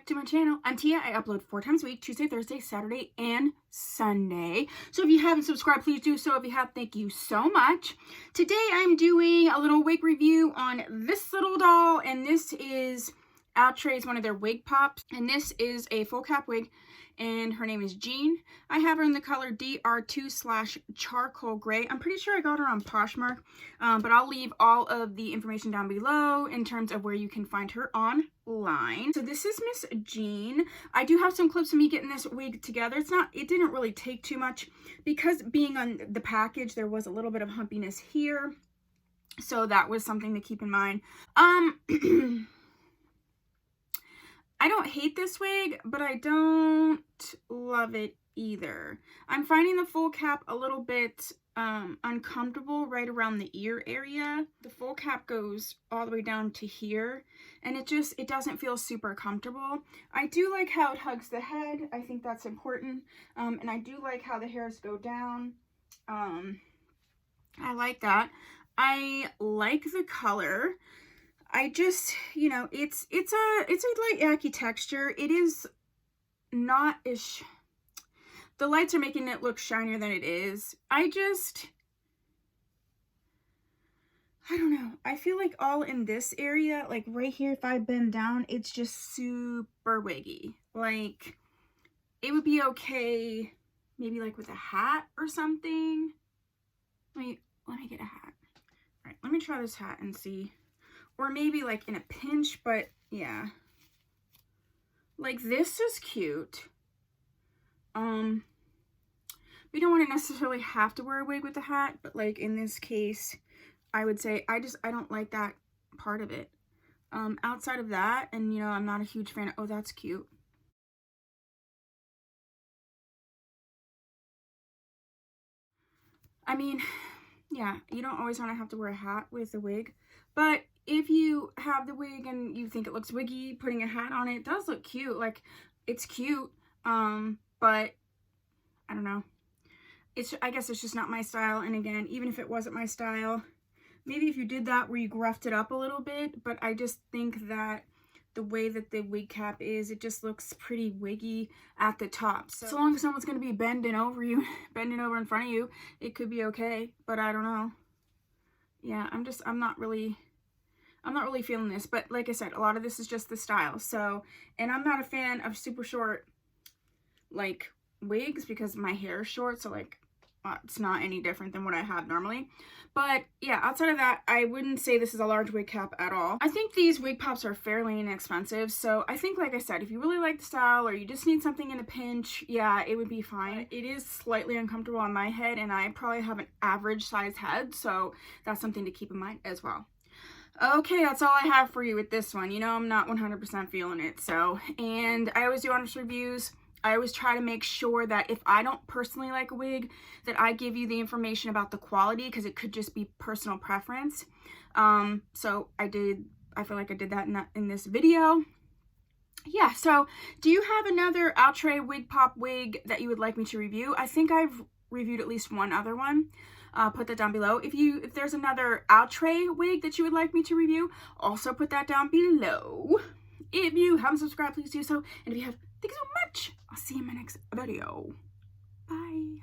to my channel. I'm Tia. I upload 4 times a week, Tuesday, Thursday, Saturday, and Sunday. So if you haven't subscribed, please do so. If you have, thank you so much. Today I'm doing a little wig review on this little doll, and this is Outre's, one of their wig pops, and this is a full cap wig, and her name is Jean. I have her in the color DR2/charcoal gray. I'm pretty sure I got her on Poshmark, but I'll leave all of the information down below in terms of where you can find her online. So this is Miss Jean. I do have some clips of me getting this wig together. It didn't really take too much because being on the package, there was a little bit of humpiness here. So that was something to keep in mind. I don't hate this wig, but I don't love it either. I'm finding the full cap a little bit uncomfortable right around the ear area. The full cap goes all the way down to here, and it doesn't feel super comfortable. I do like how it hugs the head. I think that's important. And I do like how the hairs go down. I like that. I like the color. I just, you know, it's a light yaki texture. It is not as, the lights are making it look shinier than it is. I don't know. I feel like all in this area, like right here, if I bend down, it's just super wiggy. Like, it would be okay, maybe like with a hat or something. Let me get a hat. All right, let me try this hat and see. Or maybe like in a pinch, but yeah. Like this is cute. We don't want to necessarily have to wear a wig with a hat, but like in this case, I would say I don't like that part of it. Outside of that, and you know, I'm not a huge fan of, oh, that's cute. I mean, yeah, you don't always want to have to wear a hat with a wig, but if you have the wig and you think it looks wiggy, putting a hat on it does look cute. Like, it's cute, but I don't know. I guess it's just not my style. And again, even if it wasn't my style, maybe if you did that where you gruffed it up a little bit, but I just think that the way that the wig cap is, it just looks pretty wiggy at the top. So long as someone's going to be bending over you, bending over in front of you, it could be okay, but I don't know. Yeah, I'm not really feeling this, but like I said, a lot of this is just the style. So, and I'm not a fan of super short, like, wigs because my hair is short, so like, it's not any different than what I have normally. But yeah, outside of that, I wouldn't say this is a large wig cap at all. I think these wig pops are fairly inexpensive, so I think, like I said, if you really like the style or you just need something in a pinch, yeah, it would be fine. It is slightly uncomfortable on my head, and I probably have an average size head, so that's something to keep in mind as well. Okay, that's all I have for you with this one. You know, I'm not 100% feeling it, so, and I always do honest reviews. I always try to make sure that if I don't personally like a wig, that I give you the information about the quality, because it could just be personal preference. So I feel like I did that in this video. Yeah, so do you have another Outre Wig Pop wig that you would like me to review? I think I've reviewed at least one other one. Put that down below. If there's another Outre wig that you would like me to review, also put that down below. If you haven't subscribed, please do so. And if you have, thank you so much. I'll see you in my next video. Bye.